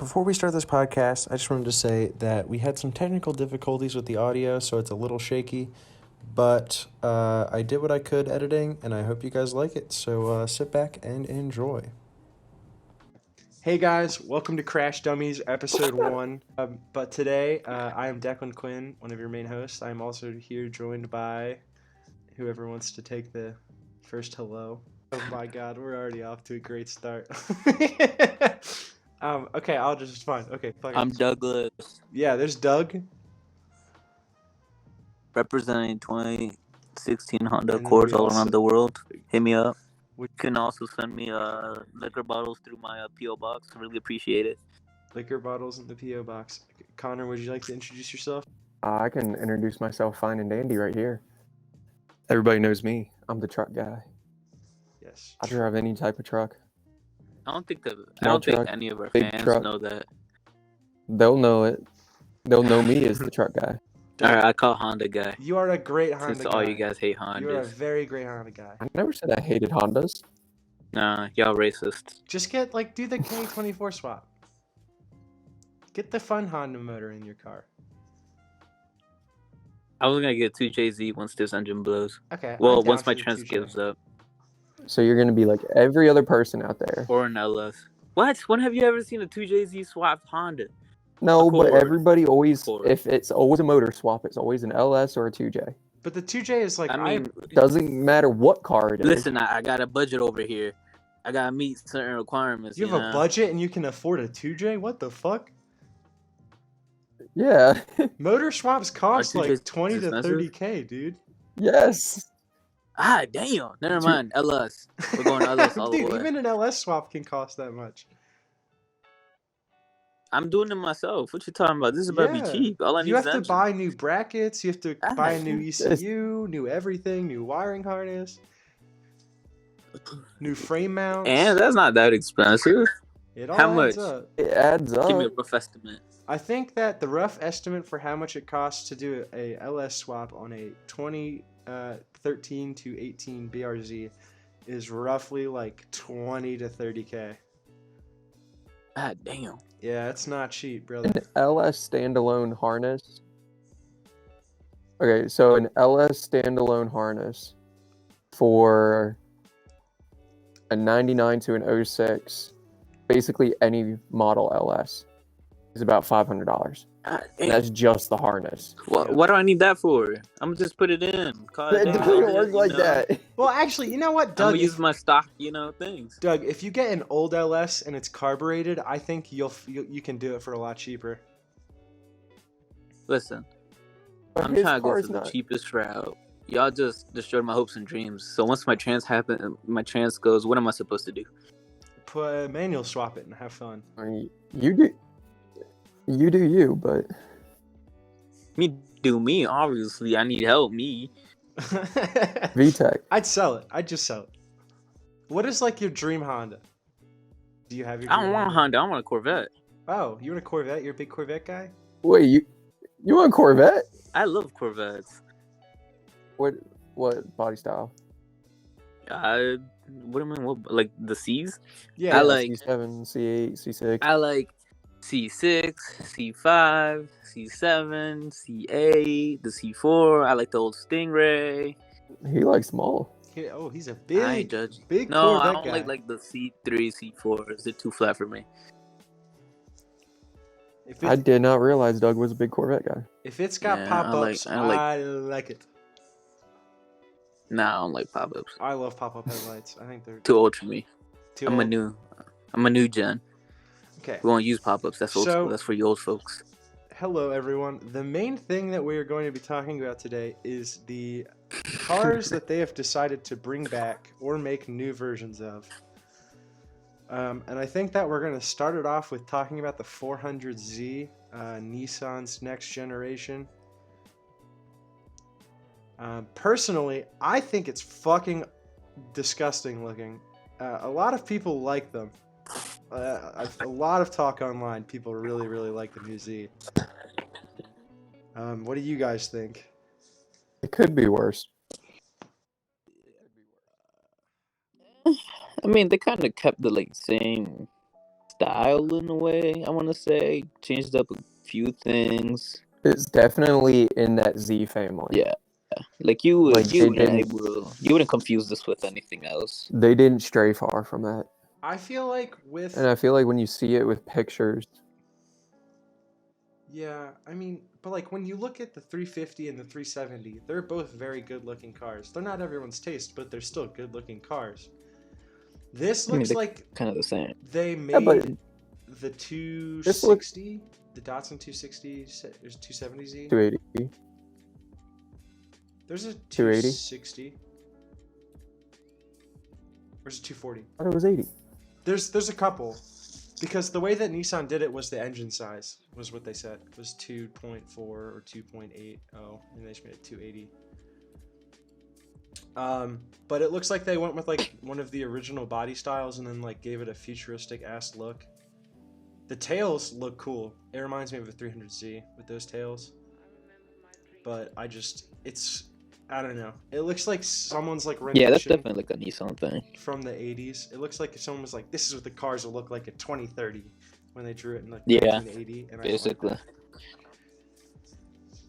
Before we start this podcast, I just wanted to say that we had some technical difficulties with the audio, so it's a little shaky. But I did what I could editing, and I hope you guys like it. So sit back and enjoy. Hey guys, welcome to Crash Dummies, episode 1. But today, I am Declan Quinn, one of your main hosts. I am also here joined by whoever wants to take the first hello. Oh my god, we're already off to a great start. Okay, I'll just fine. Okay, fuck I'm it. Douglas, Yeah, there's Doug. representing 2016 Honda And then Accords we all also- around the world. Hit me up. You can also send me liquor bottles through my P.O. box. Really appreciate it. Liquor bottles in the P.O. box. Connor, would you like to introduce yourself? I can introduce myself fine and dandy right here. Everybody knows me. I'm the truck guy. Yes. I drive any type of truck. I don't think Small truck, any of our big fans truck. know that. They'll know it. They'll know me as the truck guy. Alright, I call Honda guy. You are a great Honda Since guy. all you guys hate You are a Hondas. very great Honda guy. I never said I hated Hondas. Nah, y'all racist. Just do the K24 swap. Get the fun Honda motor in your car. I was gonna get 2JZ once this engine blows. Okay. Well, I'm down once for my the trans 2J. gives up. So you're gonna be like every other person out there. Or an LS. What? When have you ever seen a 2JZ swapped Honda? No, but Accord. everybody always, Accord. if it's always a motor swap, it's always an LS or a 2J. But the 2J is like, I mean, Doesn't matter what car it is. listen, I got a budget over here. I gotta meet certain requirements. you have a budget and you can afford a 2J? What the fuck? Yeah. Motor swaps cost Are 2Js like 20 to expensive? 30K, dude. Yes. Ah, damn. Never mind. LS. We're going LS all Dude, the way. even an LS swap can cost that much. I'm doing it myself. What you talking about? This is about to Yeah. be cheap. All I need You is have to engine. buy new brackets, you have to Ah, buy a new yes. ECU, new everything, new wiring harness, new frame mounts. And that's not that expensive. it all how adds much? up. It adds up. Give me a rough estimate. I think that the rough estimate for how much it costs to do a LS swap on a 2013 to 18 BRZ is roughly like 20 to 30K. Ah, damn. Yeah, it's not cheap, brother. An LS standalone harness. Okay, so an LS standalone harness for a 99 to an 06, basically any model LS, is about $500. Ah, And damn. that's just the harness. What do I need that for? I'm gonna just put it in. Call It it doesn't work like that. that. Well, actually, you know what, I'm Doug? gonna use my stock, things. Doug, if you get an old LS and it's carbureted, I think you can do it for a lot cheaper. Listen, But I'm his trying to go car's for the not- cheapest route. Y'all just destroyed my hopes and dreams. So once my trans goes, what am I supposed to do? Put manual swap it and have fun. I mean, you do you, but Me do me, obviously. I need help, me. VTEC. I'd sell it. I'd just sell it. What is like your dream Honda? Do you have your? I dream don't want a Honda, I want a Corvette. Oh, you want a Corvette? You're a big Corvette guy. Wait, you want a Corvette? I love Corvettes. What body style? What do you mean? What, like the C's? Yeah. I like C7, C8, C6. I like C6, C5, C7, C8, the C4. I like the old Stingray. He likes them all. He's a I ain't big, judging. big No, Corvette I don't guy. like the C3, C4s. They're too flat for me. If, I did not realize Doug was a big Corvette guy. if it's got Yeah, pop-ups, I like- I like it. Nah, I don't like pop-ups. I love pop-up headlights. I think they're Too old for me. too I'm a new gen. Okay. We won't use pop-ups. That's old So- school. That's for you old folks. Hello, everyone. The main thing that we are going to be talking about today is the cars that they have decided to bring back or make new versions of. And I think that we're going to start it off with talking about the 400Z, Nissan's next generation. Personally, I think it's fucking disgusting looking. A lot of people like them. A lot of talk online. People really, really like the new Z. What do you guys think? It could be worse. I mean, they kind of kept the same style in a way. I want to say changed up a few things. It's definitely in that Z family. Yeah, like you Like, would, you wouldn't confuse this with anything else. They didn't stray far from that. I feel like with And I feel like when you see it with pictures, yeah, I mean, but like when you look at the 350 and the 370, they're both very good-looking cars. They're not everyone's taste, but they're still good-looking cars. This I mean, looks they're like kind of the same. they yeah, but made the 260, the Datsun 260, there's 270Z. 280. There's a 280? 260. Where's a 240? I thought it was 80. There's a couple. Because the way that Nissan did it was the engine size, was what they said. It was 2.4 or 2.80, and they just made it 280. But it looks like they went with like one of the original body styles and then like gave it a futuristic ass look. The tails look cool. It reminds me of a 300Z with those tails. But I don't know. It looks like someone's like rendition. Yeah, that's definitely like a Nissan thing. From the 80s. It looks like someone was like, this is what the cars will look like in 2030 when they drew it in like 1980. And basically.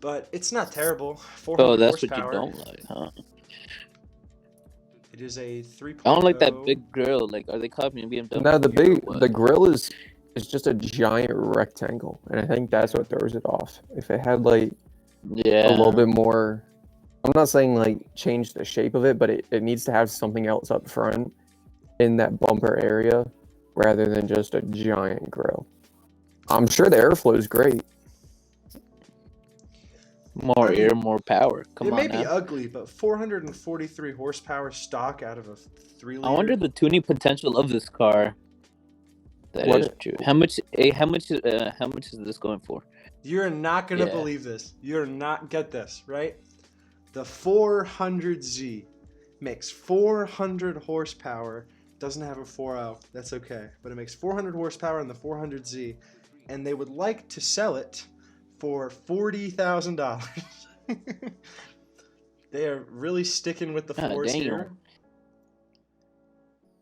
But it's not terrible. 400 Oh, that's horsepower. what you don't like, huh? It is a 3.0. I don't like that big grill. Like, are they copying BMW? No, the grill is just a giant rectangle, and I think that's what throws it off. If it had like a little bit more, I'm not saying like change the shape of it, but it needs to have something else up front in that bumper area rather than just a giant grill. I'm sure the airflow is great. More air, more power. It may be ugly, but 443 horsepower stock out of a 3-liter. I wonder the tuning potential of this car. That is true. How much is this going for? You're not gonna believe this. You're not get this, right? The 400Z makes 400 horsepower. Doesn't have a 4.0. That's okay, but it makes 400 horsepower in the 400Z, and they would like to sell it for $40,000. They are really sticking with the fours here.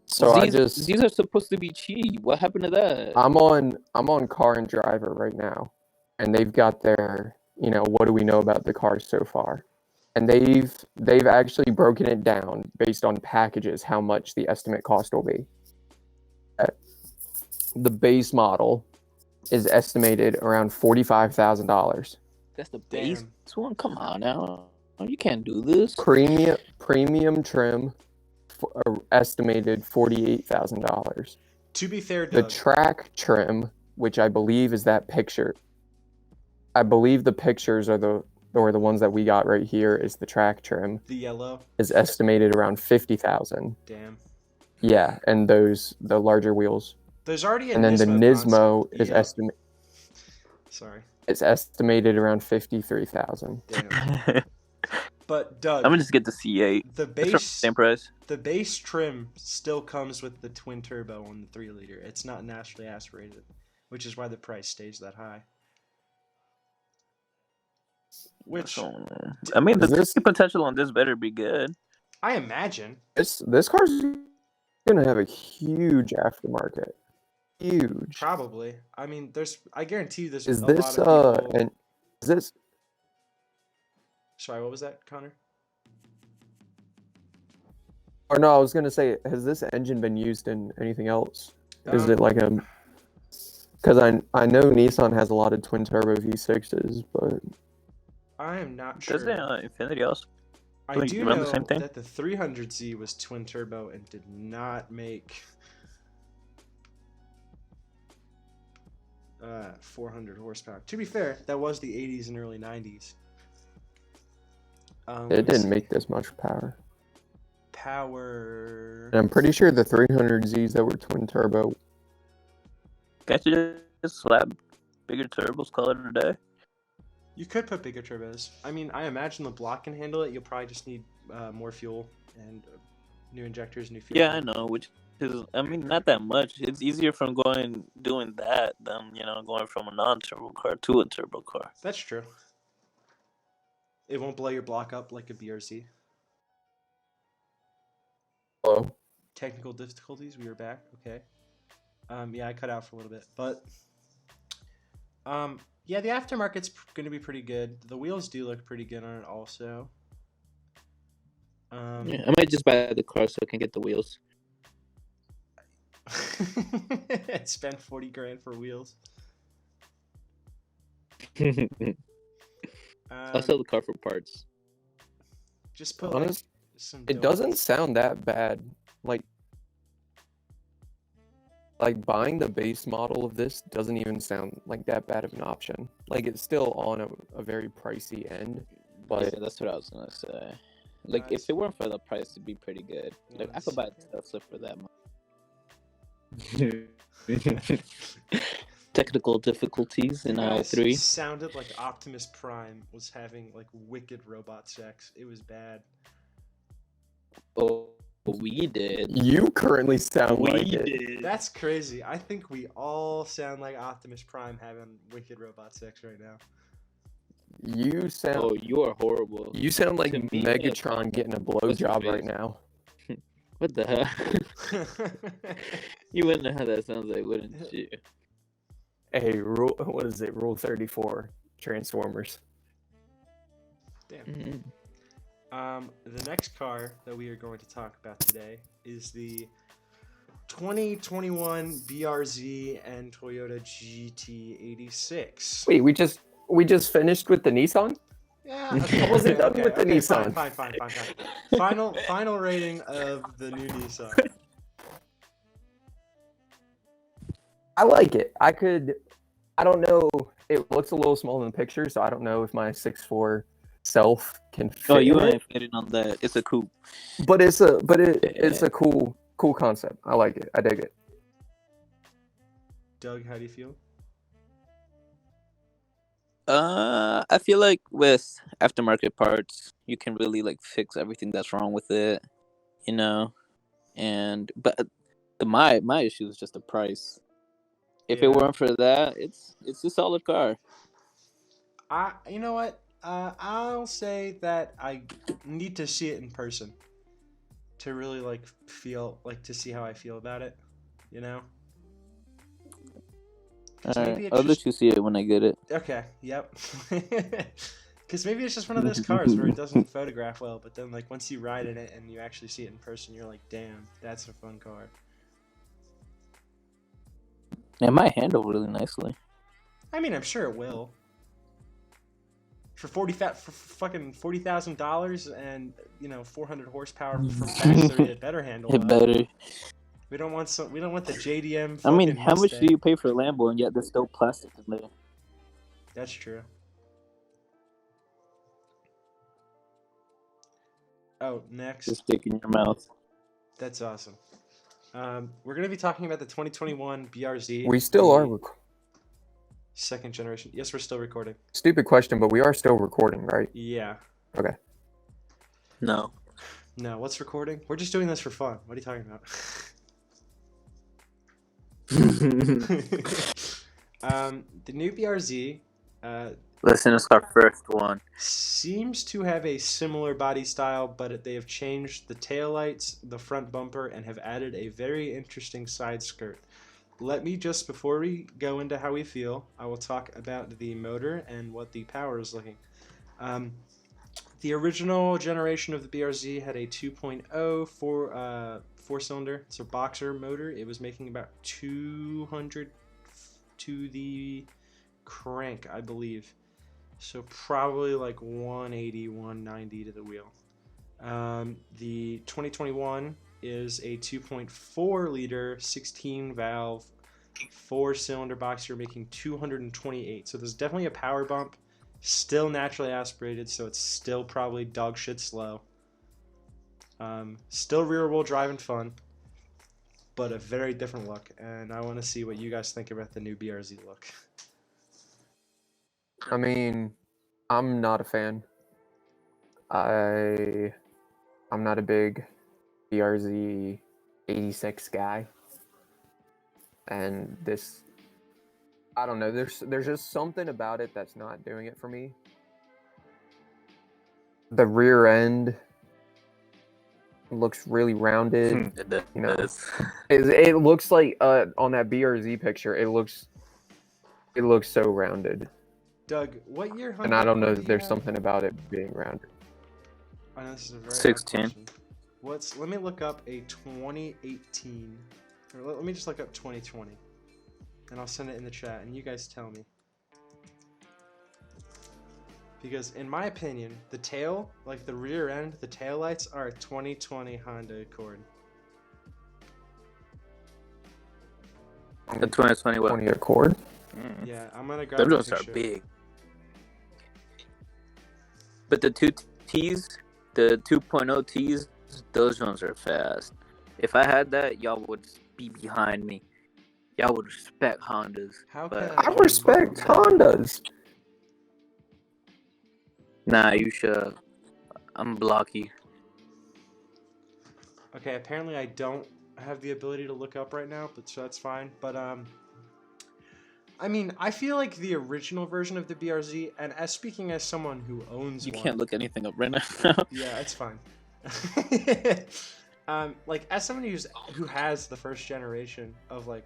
So these are supposed to be cheap. What happened to that? I'm on Car and Driver right now, and they've got their, what do we know about the cars so far? And they've actually broken it down based on packages how much the estimate cost will be. The base model is estimated around $45,000. That's the base one? Come on now. You can't do this. Premium trim estimated $48,000. To be fair, the track trim, which I believe is that picture. I believe the pictures are the ones that we got right here is the track trim. The yellow is estimated around $50,000. Damn. Yeah, and the larger wheels. There's already and then the Nismo is Sorry. It's estimated around $53,000. Damn. But Doug, I'm gonna just get the C8. The base same price. The base trim still comes with the twin turbo on the 3-liter. It's not naturally aspirated, which is why the price stays that high. Which I mean, the potential on this better be good. I imagine this car's gonna have a huge aftermarket. Huge. Probably. I mean, I guarantee you there's is a this lot of people... and is this Sorry, what was that, Connor? Or no, I was gonna say, has this engine been used in anything else? Is it like a? Because I know Nissan has a lot of twin turbo V6s, but I am not sure. Does Infiniti also? I do know the same thing? That the 300Z was twin turbo and did not make 400 horsepower. To be fair, that was the 80s and early 90s. It didn't make this much power. And I'm pretty sure the 300Zs that were twin turbo. Can't you just slap bigger turbos, call it a day? You could put bigger turbos. I mean, I imagine the block can handle it. You'll probably just need more fuel and new injectors, new fuel. Yeah, I know. Which is, I mean, not that much. It's easier from doing that than going from a non-turbo car to a turbo car. That's true. It won't blow your block up like a BRZ. Hello. Technical difficulties. We are back. Okay. Yeah, I cut out for a little bit, but yeah, the aftermarket's going to be pretty good. The wheels do look pretty good on it, also. Yeah, I might just buy the car so I can get the wheels. Spend 40 grand for wheels. I'll sell the car for parts. Just put some. It doesn't sound that bad. Like buying the base model of this doesn't even sound like that bad of an option. Like it's still on a very pricey end, but yeah, that's what I was gonna say. Like if it weren't for the price, it'd be pretty good. Like I could buy a Tesla for that much. Technical difficulties in aisle 3. Sounded like Optimus Prime was having like wicked robot sex. It was bad. Oh, we did. You currently sound like it. Did. That's crazy. I think we all sound like Optimus Prime having wicked robot sex right now. You sound. Oh, you are horrible. You sound like Megatron getting a blowjob right now. What the hell? You wouldn't know how that sounds like, wouldn't you? Hey, what is it? Rule 34. Transformers. Damn. Mm-hmm. The next car that we are going to talk about today is the 2021 BRZ and Toyota Gt86. Wait, we just finished with the Nissan? Yeah, I wasn't done with the Nissan. Fine. Final rating of the new Nissan. I like it. I don't know. It looks a little small in the picture, so I don't know if my 6'4" self can fit. Oh, you ain't fitting on that. It's a coupe. But it's a cool concept. I like it. I dig it. Doug, how do you feel? I feel like with aftermarket parts, you can really like fix everything that's wrong with it, you know. But my issue is just the price. If it weren't for that, it's a solid car. You know what? I'll say that I need to see it in person to really to see how I feel about it, you know? Alright, I'll let you see it when I get it. Okay, yep. Because maybe it's just one of those cars where it doesn't photograph well, but then like once you ride in it and you actually see it in person, you're like, damn, that's a fun car. It might handle really nicely. I mean, I'm sure it will. For fucking $40,000 and 400 horsepower from factory, it better handle. It better. We don't want the JDM. I mean, how much Mustang. do you pay for a Lambo and yet there's still plastic in there? That's true. Oh, next. Just stick in your mouth. That's awesome. We're going to be talking about the 2021 BRZ. We still are second generation. Yes, we're still recording. Stupid question, but we are still recording, right? Yeah. Okay. No, what's recording? We're just doing this for fun. What are you talking about? The new BRZ. Listen, it's our first one. Seems to have a similar body style, but they have changed the taillights, the front bumper, and have added a very interesting side skirt. Before we go into how we feel, I will talk about the motor and what the power is looking. The original generation of the BRZ had a 2.0 four-cylinder. It's a boxer motor. It was making about 200 to the crank, I believe. So probably like 180, 190 to the wheel. The 2021 is a 2.4 liter, 16 valve, 4-cylinder boxer making 228. So there's definitely a power bump. Still naturally aspirated, so it's still probably dog shit slow. Still rear wheel drive and fun, but a very different look. And I want to see what you guys think about the new BRZ look. I mean, I'm not a fan. I'm not a big BRZ 86 guy. And this, I don't know, there's just something about it that's not doing it for me. The rear end looks really rounded. It You know, does. it looks like on that BRZ picture. It looks so rounded. Doug, what year Honda And I don't know Accord do that you there's have? something about it being rounded. I know this is a very 16. hard question. Let me look up a 2018. Or let me just look up 2020. And I'll send it in the chat and you guys tell me. Because in my opinion, the tail, like the rear end, the tail lights are a 2020 Honda Accord. The 2020 what? 20 Accord. Yeah, I'm gonna grab Those a are picture. big. But the 2Ts, the 2.0 Ts, those ones are fast. If I had that, y'all would be behind me. Y'all would respect Hondas. How but can I respect Hondas. Nah, you should. I'm blocky. Okay, apparently I don't have the ability to look up right now, but so that's fine. But I mean, I feel like the original version of the BRZ, and as speaking as someone who owns You one, can't look anything up right now. yeah, it's fine. Like as someone who has the first generation of like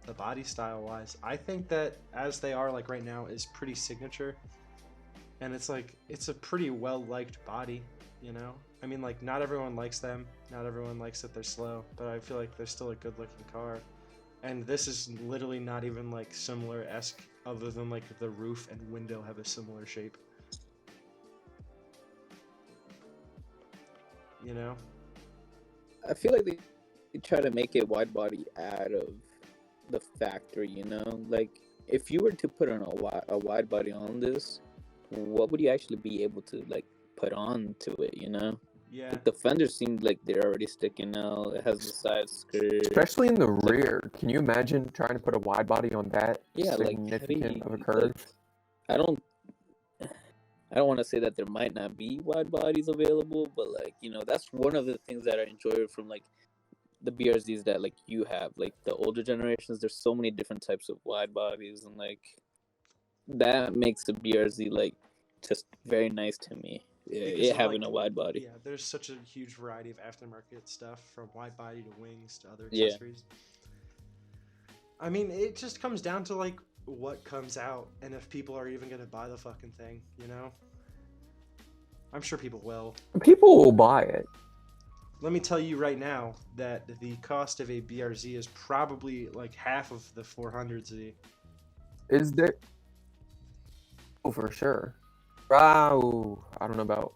the body style wise, I think that as they are like right now is pretty signature, and it's like it's a pretty well liked body, you know. I mean, like not everyone likes them, not everyone likes that they're slow, but I feel like they're still a good looking car. And this is literally not even like similar-esque, other than like the roof and window have a similar shape. You know? I feel like they try to make it wide body out of the factory, you know? Like, if you were to put on a wide body on this, what would you actually be able to, like, put on to it, you know? Yeah. Like, the fenders seem like they're already sticking out. It has the side skirt. Especially in the rear. Can you imagine trying to put a wide body on that significant of a curve? Like, I don't want to say that there might not be wide bodies available, but like, you know, that's one of the things that I enjoy from like the BRZs that like you have, like the older generations. There's so many different types of wide bodies, and like that makes the BRZ like just very nice to me. It having a wide body. Yeah, there's such a huge variety of aftermarket stuff, from wide body to wings to other accessories. I mean, it just comes down to like what comes out and if people are even gonna buy the fucking thing, you know? I'm sure people will. People will buy it. Let me tell you right now that the cost of a BRZ is probably like half of the 400Z. Is there? Oh, for sure. Wow, I don't know about.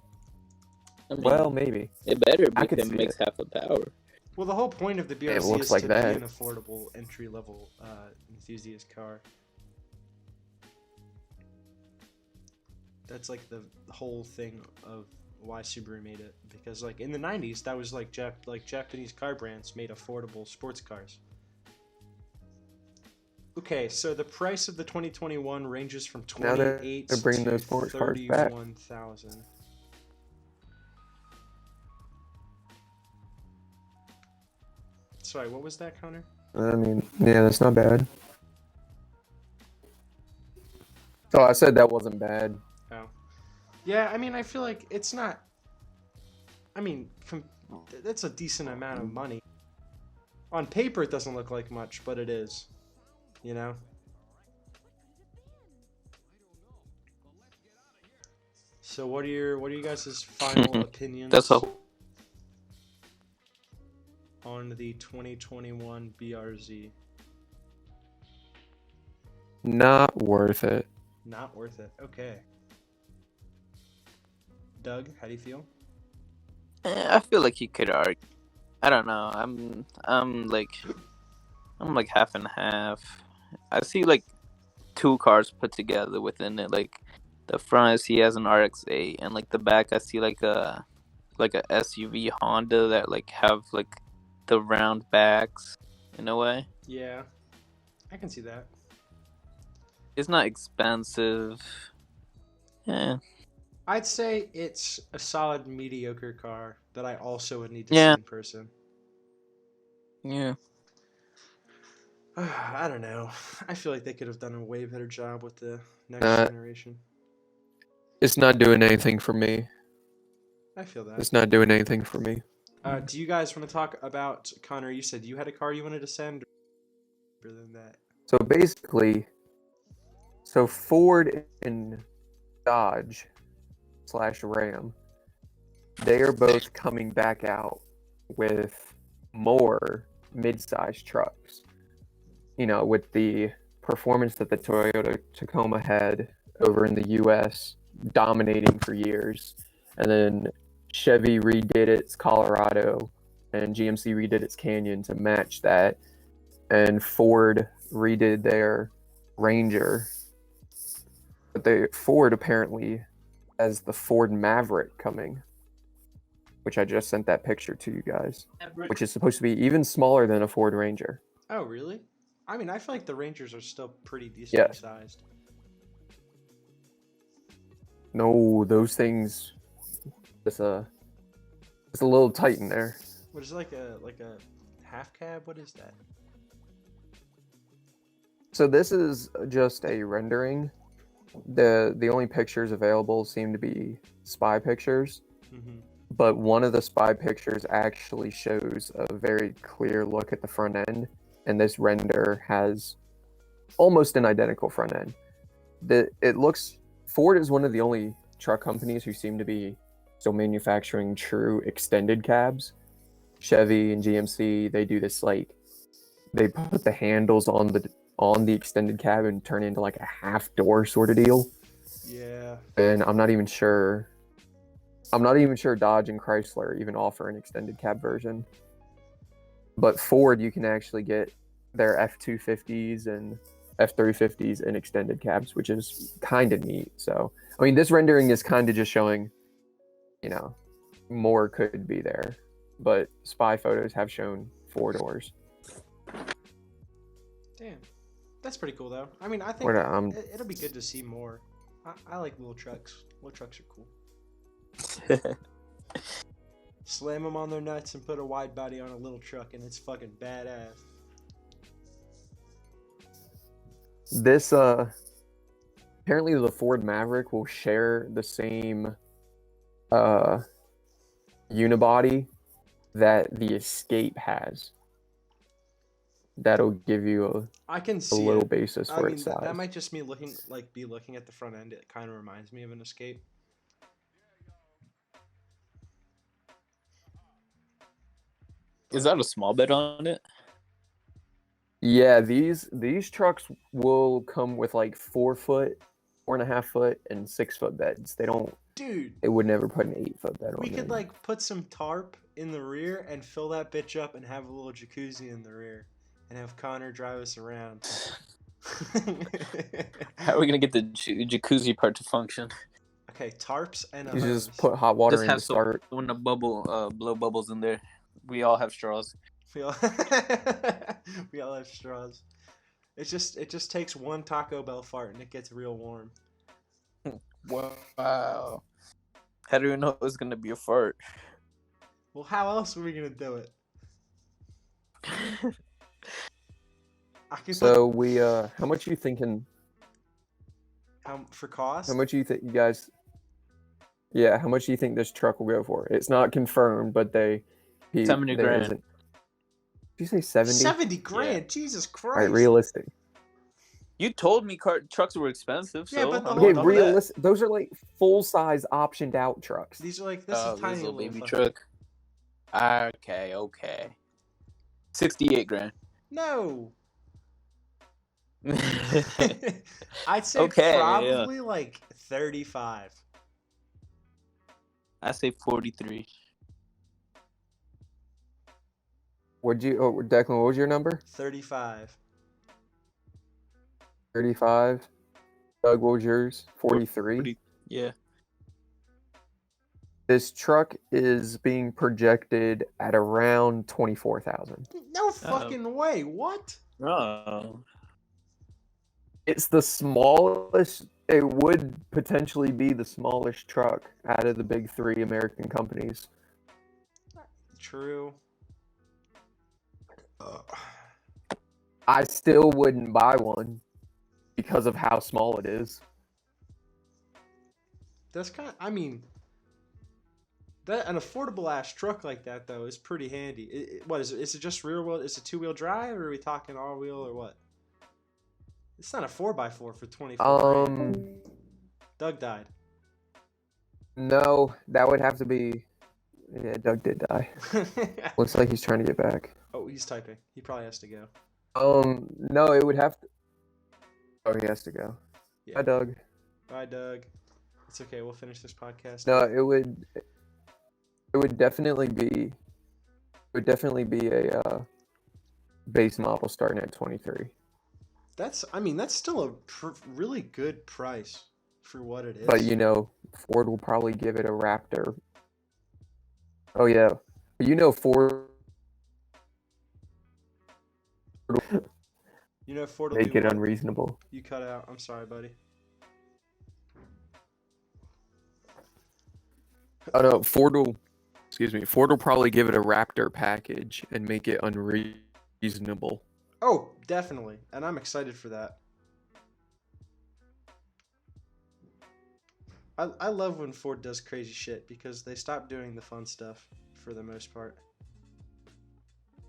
I mean, well, maybe. It better be I if could it see makes it. half the power. Well, the whole point of the BRZ looks is like to that. be an affordable entry-level enthusiast car. That's like the whole thing of why Subaru made it, because like in the 90s that was like Japanese car brands made affordable sports cars. Okay, so the price of the 2021 ranges from 28 they're bringing to those sports cars back. 31,000. Sorry, what was that, Connor? I mean, yeah, that's not bad. Oh, I said that wasn't bad. Oh. Yeah, I mean, I feel like it's not... I mean, that's a decent amount of money. On paper, it doesn't look like much, but it is. You know? So what are you guys' final opinions on the 2021 BRZ? Not worth it. Not worth it. Okay. Doug, how do you feel? I feel like you could argue. I don't know. I'm like half and half. I see like two cars put together within it. Like the front I see has an RX-8, and like the back I see like a SUV Honda that like have like the round backs in a way. Yeah, I can see that. It's not expensive. Yeah. I'd say it's a solid mediocre car that I also would need to see in person. Yeah. I don't know. I feel like they could have done a way better job with the next generation. It's not doing anything for me. I feel that. It's not doing anything for me. Do you guys want to talk about, Connor, you said you had a car you wanted to send? Or than that? So basically, Ford and Dodge / Ram, they are both coming back out with more mid-sized trucks. You know, with the performance that the Toyota Tacoma had over in the U.S., dominating for years, and then Chevy redid its Colorado, and GMC redid its Canyon to match that, and Ford redid their Ranger. But Ford apparently has the Ford Maverick coming, which I just sent that picture to you guys, which is supposed to be even smaller than a Ford Ranger. Oh, really? I mean, I feel like the Rangers are still pretty decently sized. No, those things, it's a little tight in there. What is it, like a half cab? What is that? So this is just a rendering. The only pictures available seem to be spy pictures. Mm-hmm. But one of the spy pictures actually shows a very clear look at the front end, and this render has almost an identical front end. Ford is one of the only truck companies who seem to be still manufacturing true extended cabs. Chevy and GMC, they do this, like, they put the handles on the extended cab and turn it into like a half door sort of deal. Yeah. And I'm not even sure Dodge and Chrysler even offer an extended cab version. But Ford, you can actually get their F-250s and F-350s in extended cabs, which is kind of neat. So, I mean, this rendering is kind of just showing, you know, more could be there. But spy photos have shown 4 doors. Damn. That's pretty cool, though. I mean, I think it'll be good to see more. I like little trucks. Little trucks are cool. Slam them on their nuts and put a wide body on a little truck, and it's fucking badass. This apparently the Ford Maverick will share the same unibody that the Escape has. That'll give you a little basis for its size. That might just be looking at the front end. It kind of reminds me of an Escape. Is that a small bed on it? Yeah, these trucks will come with like 4 foot, 4.5 foot, and 6 foot beds. They don't. Dude, they would never put an 8 foot bed on. We could like put some tarp in the rear and fill that bitch up and have a little jacuzzi in the rear and have Connor drive us around. How are we gonna get the jacuzzi part to function? Okay, tarps and you just put hot water in to start. When the blow bubbles in there. We all have straws. We all have straws. It just takes one Taco Bell fart and it gets real warm. Wow. How do we know it was gonna be a fart? Well, how else are we gonna do it? So how much are you thinking? For cost? How much do you think you guys? Yeah, how much do you think this truck will go for? It's not confirmed, but 70 grand. Did you say 70? 70 grand, yeah. Jesus Christ! All right, realistic. You told me trucks were expensive. Yeah, so but okay, realistic. Those are like full size optioned out trucks. These are like this is tiny little baby truck. Okay. 68 grand. No. I'd say probably like 35. I say 43. Declan, what was your number? 35. 35. Doug, what was yours? 43? Yeah. This truck is being projected at around 24,000. No fucking way. What? Oh. It's the smallest. It would potentially be the smallest truck out of the big 3 American companies. True. I still wouldn't buy one because of how small it is. That's That an affordable ass truck like that though is pretty handy. What is it? Is it just rear wheel? Is it 2-wheel drive, or are we talking all wheel or what? It's not a 4x4 for 24 grand. Doug died. No, that would have to be. Yeah, Doug did die. Looks like he's trying to get back. Oh, he's typing. He probably has to go. No, it would have to. Oh, he has to go. Yeah. Bye, Doug. Bye, Doug. It's okay. We'll finish this podcast. No, it would. It would definitely be. It would definitely be a base model starting at 23. I mean, that's still a really good price for what it is. But you know, Ford will probably give it a Raptor. Oh yeah, but you know Ford. You know, Ford will Make do it what? unreasonable. You cut out. I'm sorry, buddy. Oh no, Ford will probably give it a Raptor package and make it unreasonable. Oh, definitely. And I'm excited for that. I love when Ford does crazy shit because they stop doing the fun stuff for the most part.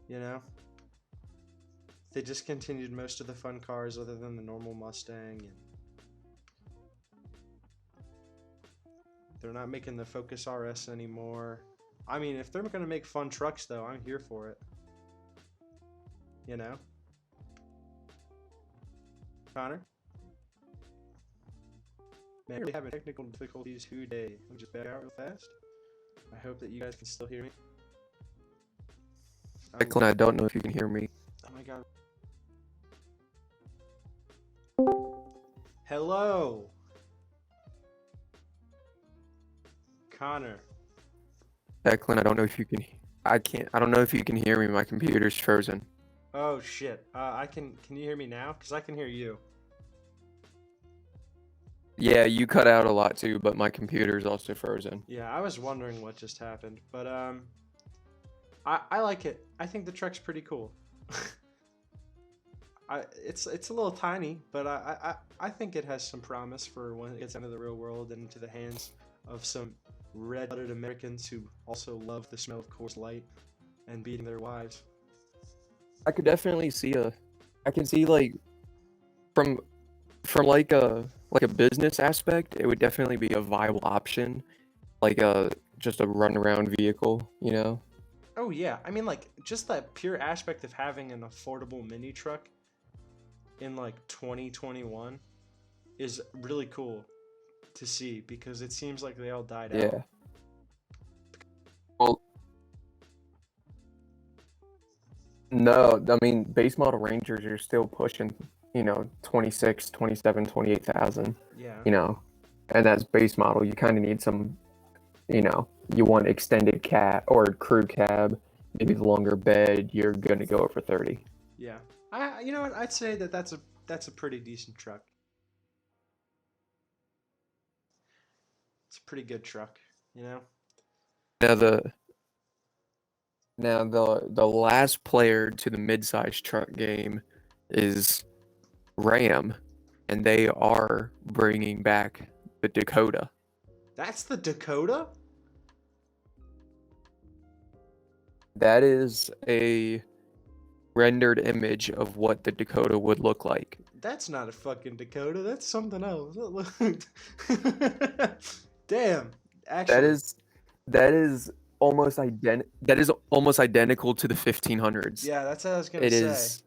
You know? They discontinued most of the fun cars other than the normal Mustang. And they're not making the Focus RS anymore. I mean, if they're going to make fun trucks, though, I'm here for it. You know? Connor? Man, we're having technical difficulties today. Let me just back out real fast. I hope that you guys can still hear me. Declan, I don't know if you can hear me. Oh my god. Hello! Connor. Declan, I don't know if you can. I don't know if you can hear me. My computer's frozen. Oh shit. Can you hear me now? Because I can hear you. Yeah, you cut out a lot too, but my computer's also frozen. Yeah, I was wondering what just happened, but I like it. I think the truck's pretty cool. It's a little tiny, but I think it has some promise for when it gets into the real world and into the hands of some red-blooded Americans who also love the smell of Coors Light and beating their wives. I could definitely see I can see like from like a business aspect, it would definitely be a viable option, like just a run around vehicle, you know. Oh yeah, I mean like just that pure aspect of having an affordable mini truck in like 2021 is really cool to see because it seems like they all died out. Yeah. Well, no, I mean base model Rangers are still pushing, 26, 27, 28,000. Yeah. And that's base model. You kind of need some, you want extended cab or crew cab, maybe the longer bed. You're gonna go over 30. Yeah. You know what? I'd say that's a pretty decent truck. It's a pretty good truck, you know. Now the last player to the mid-size truck game is Ram, and they are bringing back the Dakota. That's the Dakota? That is a rendered image of what the Dakota would look like. That's not a fucking Dakota. That's something else. Damn. Actually, that is almost identical to the 1500s. Yeah, that's what I was gonna say. It is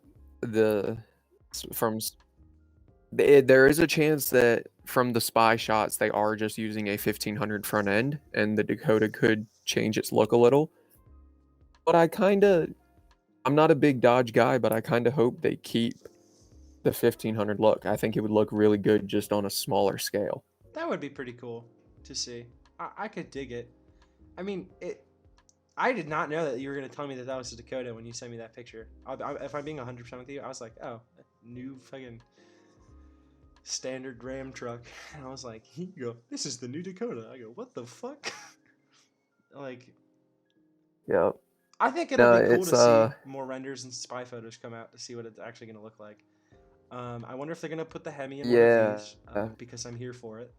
there is a chance that from the spy shots they are just using a 1500 front end, and the Dakota could change its look a little. But I'm not a big Dodge guy, but I kind of hope they keep the 1500 look. I think it would look really good just on a smaller scale. That would be pretty cool to see. I could dig it. I mean, I did not know that you were going to tell me that was a Dakota when you sent me that picture. If I'm being 100% with you, I was like, oh, new fucking standard Ram truck. And I was like, you go, this is the new Dakota. I go, what the fuck? Like, yeah. I think it'll be cool to see more renders and spy photos come out to see what it's actually going to look like. I wonder if they're going to put the Hemi in one of these, because I'm here for it.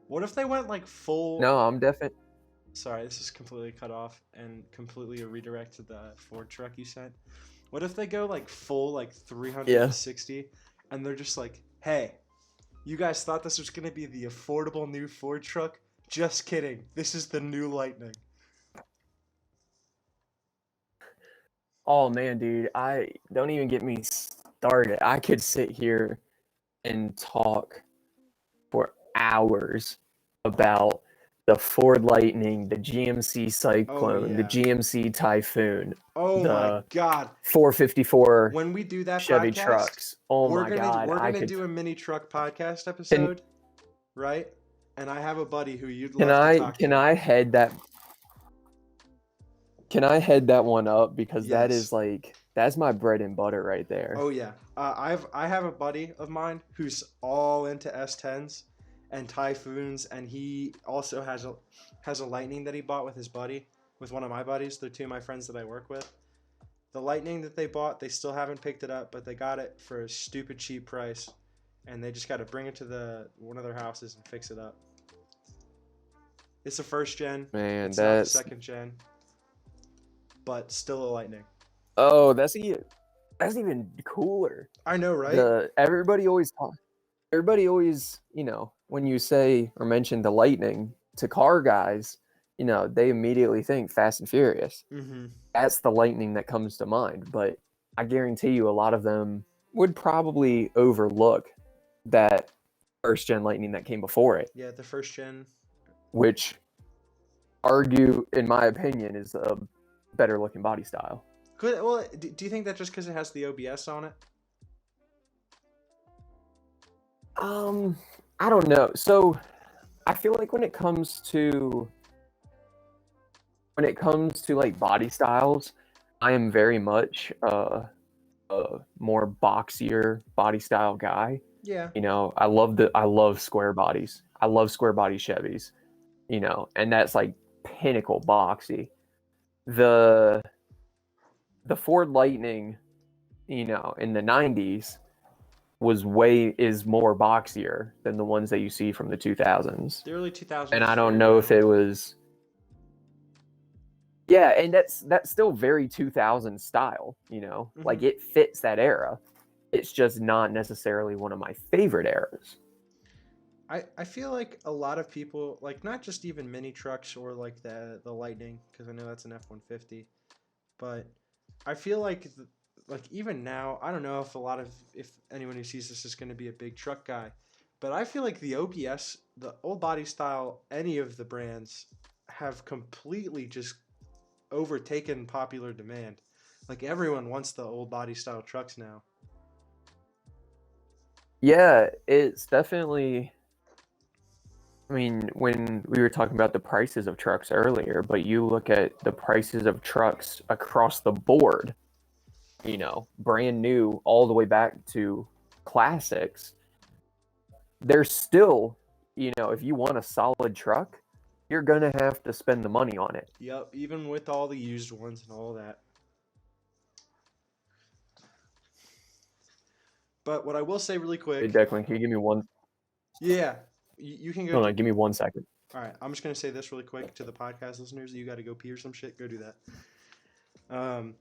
What if they went like full? No, I'm definitely. Sorry, this is completely cut off and completely a redirect to the Ford truck you sent. What if they go like full like 360 and they're just like, hey, you guys thought this was gonna be the affordable new Ford truck? Just kidding. This is the new Lightning. Oh man, dude, I don't even get me started. I could sit here and talk for hours about the Ford Lightning, the GMC Cyclone, the GMC Typhoon, Oh my god. 454 When we do that Chevy podcast, trucks. Oh my god. We're gonna do a mini truck podcast episode, right? And I have a buddy who you'd love to talk to. Can I head that? Can I head that one up, because that is like, that's my bread and butter right there. Oh yeah, I have a buddy of mine who's all into S10s and Typhoons, and he also has a Lightning that he bought with his buddy, with one of my buddies. They're two of my friends that I work with. The Lightning that they bought, they still haven't picked it up, but they got it for a stupid cheap price, and they just got to bring it to one of their houses and fix it up. It's a first gen. Man, it's not the second gen, but still a Lightning. Oh, that's even cooler. I know, right? Everybody always, you know, when you say or mention the Lightning to car guys, you know, they immediately think Fast and Furious. Mm-hmm. That's the Lightning that comes to mind. But I guarantee you a lot of them would probably overlook that first gen Lightning that came before it. Yeah, the first gen. Which, in my opinion, is a better looking body style. Well, do you think that just because it has the OBS on it? I don't know. So I feel like when it comes to like body styles, I am very much a more boxier body style guy. Yeah. You know, I love square bodies. I love square body Chevys. You know, and that's like pinnacle boxy. The Ford Lightning, you know, in the 90s is more boxier than the ones that you see from the 2000s. The early 2000s. And I don't know if it was. Yeah, and that's still very 2000 style, you know. Mm-hmm. Like, it fits that era. It's just not necessarily one of my favorite eras. I feel like a lot of people, like, not just even mini trucks or like the Lightning, because I know that's an F-150, but I feel like even now, I don't know if anyone who sees this is going to be a big truck guy, but I feel like the OBS, the old body style, any of the brands have completely just overtaken popular demand. Like, everyone wants the old body style trucks now. Yeah, it's definitely. I mean, when we were talking about the prices of trucks earlier, but you look at the prices of trucks across the board, you know, brand new all the way back to classics, there's still, you know, if you want a solid truck, you're going to have to spend the money on it. Yep, even with all the used ones and all that. But what I will say really quick... Hey, Declan, can you give me one... Yeah, you can go... Hold on, give me 1 second. All right, I'm just going to say this really quick to the podcast listeners. You got to go pee or some shit, go do that.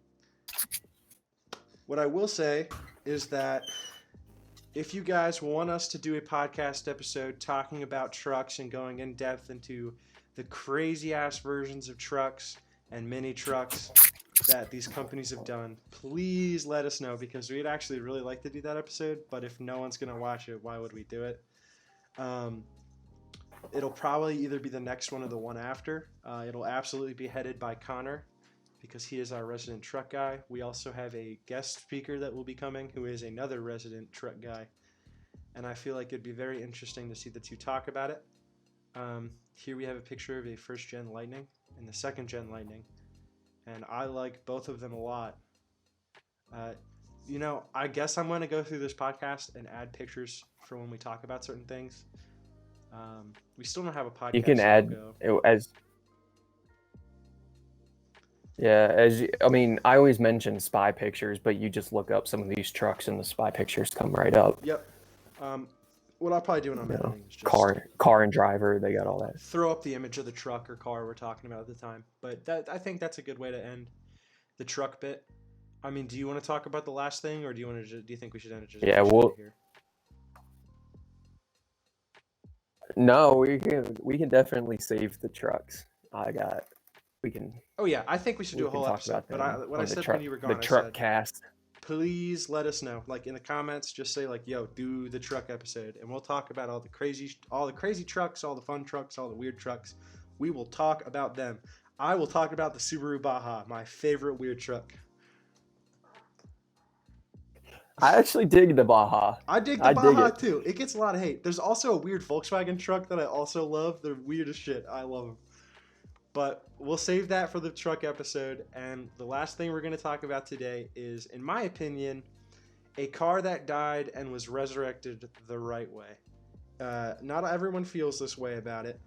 What I will say is that if you guys want us to do a podcast episode talking about trucks and going in depth into the crazy ass versions of trucks and mini trucks that these companies have done, please let us know, because we'd actually really like to do that episode, but if no one's going to watch it, why would we do it? It'll probably either be the next one or the one after. It'll absolutely be headed by Connor, because he is our resident truck guy. We also have a guest speaker that will be coming who is another resident truck guy. And I feel like it'd be very interesting to see the two talk about it. Here we have a picture of a first-gen Lightning and the second-gen Lightning. And I like both of them a lot. You know, I guess I'm going to go through this podcast and add pictures for when we talk about certain things. We still don't have a podcast. You can add as... Yeah, I mean, I always mention spy pictures, but you just look up some of these trucks and the spy pictures come right up. Yep. what I'll probably do when I'm editing is just car and driver. They got all that. Throw up the image of the truck or car we're talking about at the time. But I think that's a good way to end the truck bit. I mean, do you want to talk about the last thing, or do you think we should end it just here? No, we can definitely save the trucks. We can. Oh yeah, I think we should do a whole episode. But what I said when you were gone, the truck cast. Please let us know, like in the comments. Just say like, "Yo, do the truck episode," and we'll talk about all the crazy trucks, all the fun trucks, all the weird trucks. We will talk about them. I will talk about the Subaru Baja, my favorite weird truck. I actually dig the Baja. I dig the Baja too. It gets a lot of hate. There's also a weird Volkswagen truck that I also love. They're weird as shit. I love them. But we'll save that for the truck episode. And the last thing we're going to talk about today is, in my opinion, a car that died and was resurrected the right way. Not everyone feels this way about it.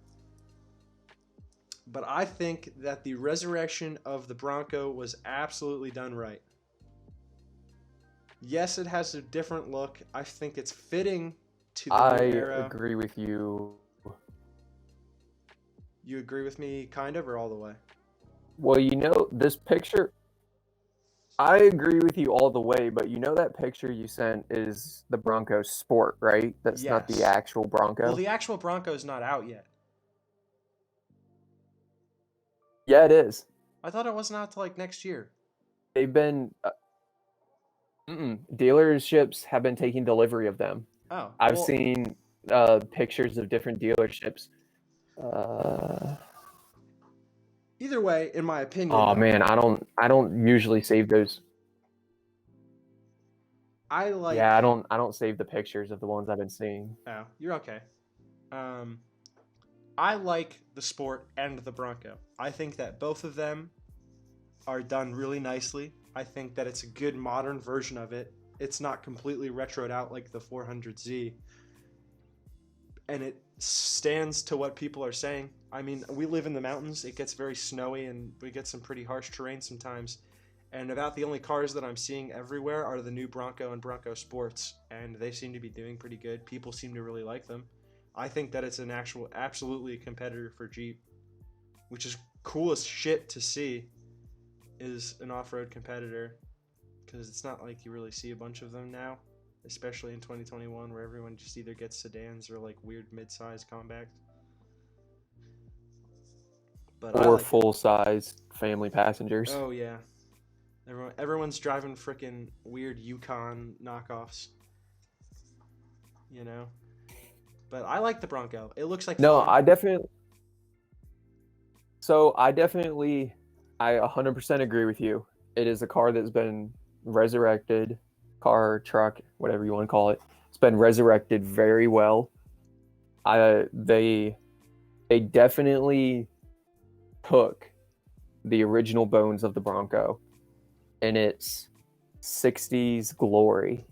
But I think that the resurrection of the Bronco was absolutely done right. Yes, it has a different look. I think it's fitting to the new era. I agree with you. You agree with me kind of, or all the way? Well, this picture, I agree with you all the way, but that picture you sent is the Bronco Sport, right? That's not the actual Bronco? Well, the actual Bronco is not out yet. Yeah, it is. I thought it wasn't out till like next year. They've been... Dealerships have been taking delivery of them. Oh, I've seen pictures of different dealerships. Either way, in my opinion. Oh man, I don't usually save those. I don't save the pictures of the ones I've been seeing. Oh, you're okay. I like the Sport and the Bronco. I think that both of them are done really nicely. I think that it's a good modern version of it. It's not completely retroed out like the 400Z. And it stands to what people are saying. I mean, we live in the mountains. It gets very snowy and we get some pretty harsh terrain sometimes. And about the only cars that I'm seeing everywhere are the new Bronco and Bronco Sports. And they seem to be doing pretty good. People seem to really like them. I think that it's an absolutely a competitor for Jeep. Which is cool as shit to see. Is an off-road competitor, because it's not like you really see a bunch of them now, especially in 2021, where everyone just either gets sedans or like weird mid-size compacts. Or full-size family passengers. Oh yeah, everyone's driving freaking weird Yukon knockoffs. But I like the Bronco. It looks like fun. I 100% agree with you. It is a car that's been resurrected, car, truck, whatever you want to call it. It's been resurrected very well. They definitely took the original bones of the Bronco in its 60s glory,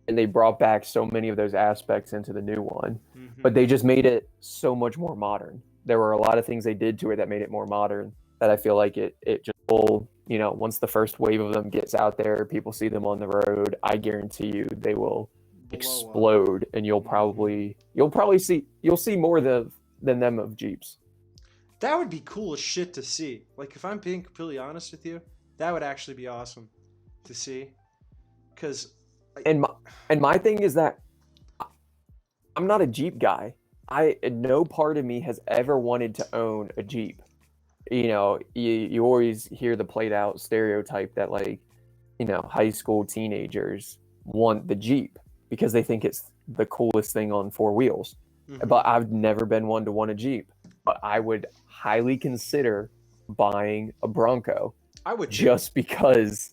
and they brought back so many of those aspects into the new one. Mm-hmm. But they just made it so much more modern. There were a lot of things they did to it that made it more modern. That I feel like it just will, once the first wave of them gets out there, people see them on the road, I guarantee you they will explode, and you'll see more than them of Jeeps. That would be cool as shit to see. Like, if I'm being completely honest with you, that would actually be awesome to see. And my thing is that I'm not a Jeep guy. No part of me has ever wanted to own a Jeep. You always hear the played out stereotype that high school teenagers want the Jeep because they think it's the coolest thing on four wheels. Mm-hmm. But I've never been one to want a Jeep. But I would highly consider buying a Bronco. I would just because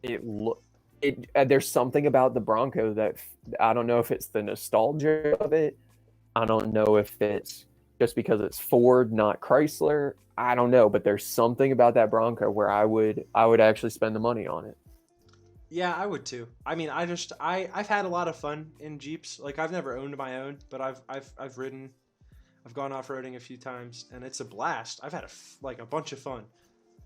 there's something about the Bronco that I don't know if it's the nostalgia of it. I don't know if it's just because it's Ford, not Chrysler. I don't know, but there's something about that Bronco where I would actually spend the money on it. Yeah, I would too. I mean, I've had a lot of fun in Jeeps. Like, I've never owned my own, but I've ridden. I've gone off-roading a few times, and it's a blast. I've had a bunch of fun.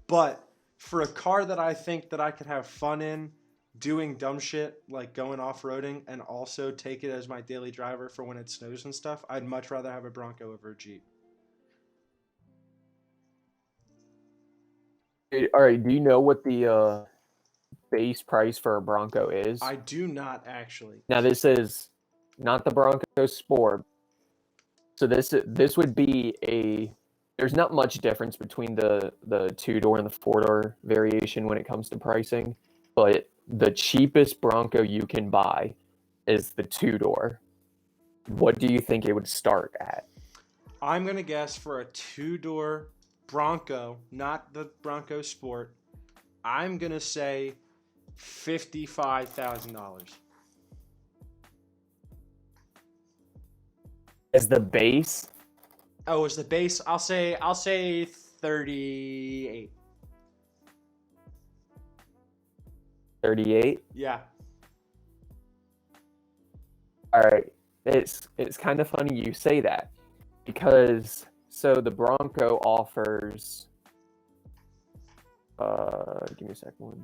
But for a car that I think that I could have fun in, doing dumb shit like going off-roading and also take it as my daily driver for when it snows and stuff, I'd much rather have a Bronco over a Jeep. All right, do you know what the base price for a Bronco is? I do not actually. Now this is not the Bronco Sport. So this would be a. There's not much difference between the 2-door and the 4-door variation when it comes to pricing, but the cheapest Bronco you can buy is the 2-door. What do you think it would start at? I'm going to guess for a 2-door Bronco, not the Bronco Sport, I'm going to say $55,000. As the base? Oh, as the base, I'll say 38. 38? Yeah. All right. It's kind of funny you say that because so the Bronco offers give me a second.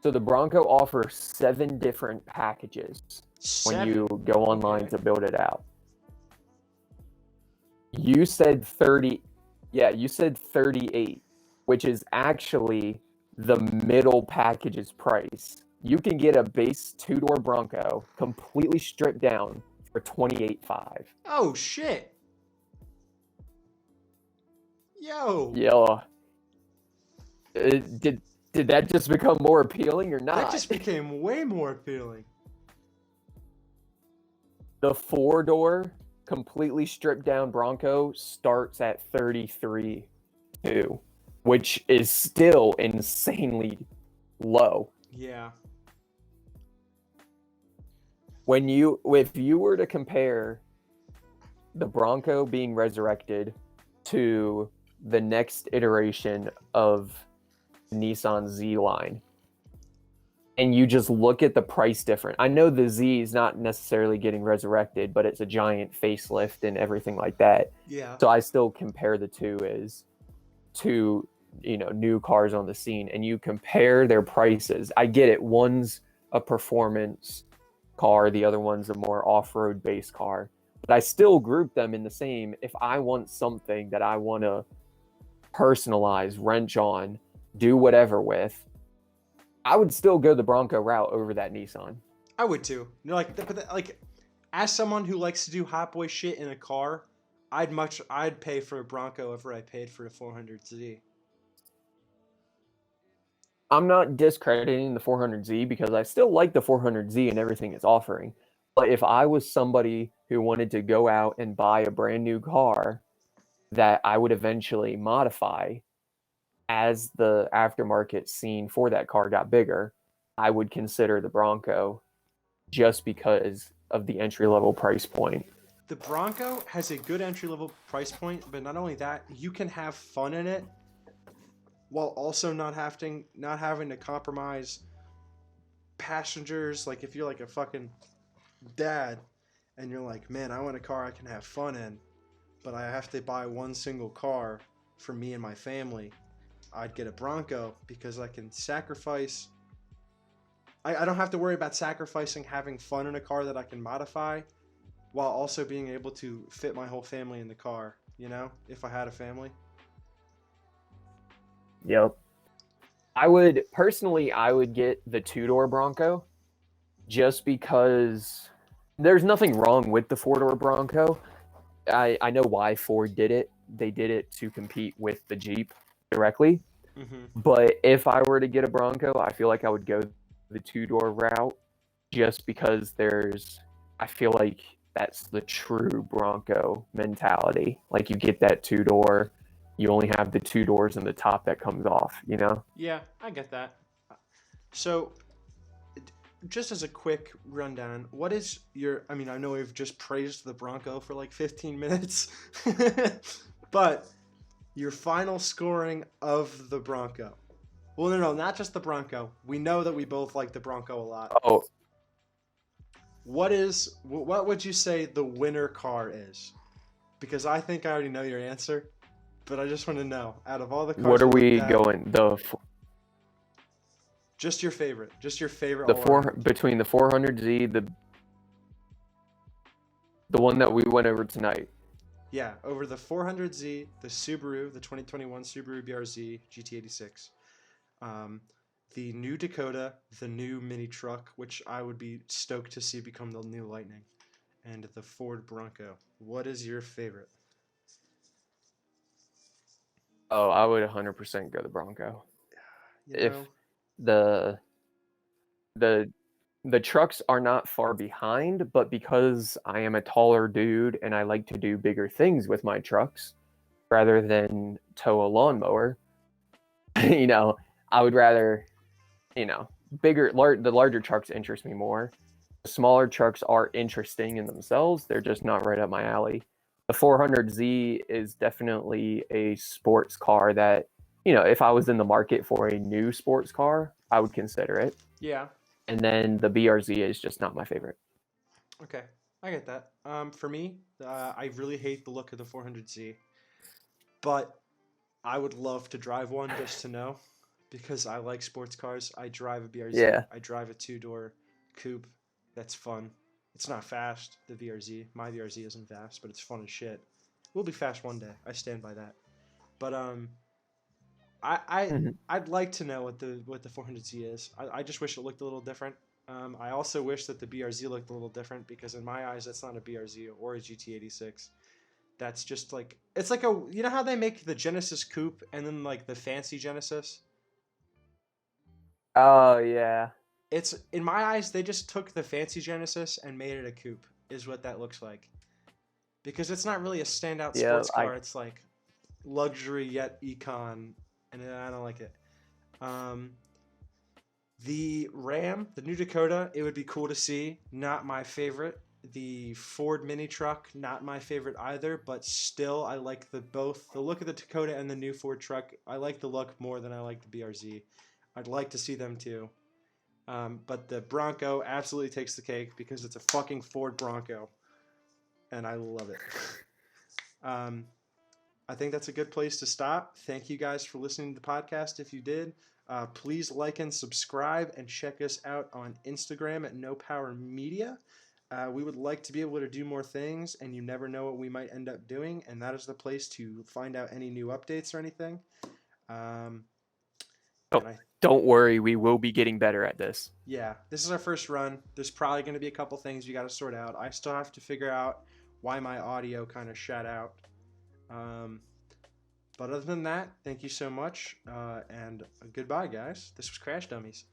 So the Bronco offers 7 different packages when you go online to build it out. You said 30. Yeah, you said 38, which is actually the middle package's price. You can get a base 2-door Bronco completely stripped down for $28,500. Oh shit. Yo. Yeah. Did that just become more appealing or not? That just became way more appealing. The 4-door completely stripped down Bronco starts at $33,200, which is still insanely low. Yeah. If you were to compare the Bronco being resurrected to the next iteration of the Nissan Z line, and you just look at the price difference. I know the Z is not necessarily getting resurrected, but it's a giant facelift and everything like that. Yeah. So I still compare the two as two, new cars on the scene, and you compare their prices. I get it. One's a performance car, the other one's a more off-road based car, but I still group them in the same. If I want something that I want to personalize, wrench on, do whatever with, I would still go the Bronco route over that Nissan. I would too. But as someone who likes to do hot boy shit in a car, I'd pay for a Bronco over I paid for a 400Z. I'm not discrediting the 400Z because I still like the 400Z and everything it's offering. But if I was somebody who wanted to go out and buy a brand new car that I would eventually modify as the aftermarket scene for that car got bigger, I would consider the Bronco just because of the entry-level price point. The Bronco has a good entry-level price point, but not only that, you can have fun in it while also not having to compromise passengers. Like if you're like a fucking dad and you're like, man, I want a car I can have fun in, but I have to buy one single car for me and my family, I'd get a Bronco because I can sacrifice. I don't have to worry about sacrificing having fun in a car that I can modify while also being able to fit my whole family in the car, if I had a family. Yep. I would get the 2-door Bronco just because there's nothing wrong with the 4-door Bronco. I know why Ford did it. They did it to compete with the Jeep directly. Mm-hmm. But if I were to get a Bronco, I feel like I would go the 2-door route just because I feel like that's the true Bronco mentality. Like you get that 2-door, you only have the 2 doors and the top that comes off, Yeah, I get that. So, just as a quick rundown, what is I know we've just praised the Bronco for like 15 minutes, but your final scoring of the Bronco. Well, no, not just the Bronco. We know that we both like the Bronco a lot. Oh. What would you say the winner car is? Because I think I already know your answer. but I just want to know, out of all the cars, What are we looked at, going? Just your favorite. Just your favorite. Between the 400Z, the one that we went over tonight. Yeah, over the 400Z, the Subaru, the 2021 Subaru BRZ GT86, the new Dakota, the new mini truck, which I would be stoked to see become the new Lightning, and the Ford Bronco. What is your favorite? Oh, I would 100% go the Bronco. You If know, the trucks are not far behind, but because I am a taller dude and I like to do bigger things with my trucks rather than tow a lawnmower, I would rather, the larger trucks interest me more. The smaller trucks are interesting in themselves. They're just not right up my alley. The 400Z is definitely a sports car that, if I was in the market for a new sports car, I would consider it. Yeah. And then the BRZ is just not my favorite. Okay, I get that. For me, I really hate the look of the 400Z, but I would love to drive one just to know, because I like sports cars. I drive a BRZ. Yeah. I drive a 2-door coupe. That's fun. It's not fast, the BRZ. My BRZ isn't fast, but it's fun as shit. We'll be fast one day. I stand by that. But I'd like to know what the 400Z is. I just wish it looked a little different. I also wish that the BRZ looked a little different, because in my eyes, that's not a BRZ or a GT86. That's just like, it's like you know how they make the Genesis coupe and then like the fancy Genesis? Oh, yeah. It's, in my eyes, they just took the fancy Genesis and made it a coupe, is what that looks like. Because it's not really a standout sports car. It's like luxury yet econ, and I don't like it. The Ram, the new Dakota, it would be cool to see. Not my favorite. The Ford mini truck, not my favorite either, but still I like both the look of the Dakota and the new Ford truck. I like the look more than I like the BRZ. I'd like to see them too. But the Bronco absolutely takes the cake, because it's a fucking Ford Bronco, and I love it. I think that's a good place to stop. Thank you guys for listening to the podcast. If you did, please like and subscribe, and check us out on Instagram at No Power Media. We would like to be able to do more things, and you never know what we might end up doing, and that is the place to find out any new updates or anything. Don't worry, we will be getting better at this. Yeah, this is our first run. There's probably going to be a couple things we got to sort out. I still have to figure out why my audio kind of shut out. But other than that, thank you so much, and goodbye, guys. This was Crash Dummies.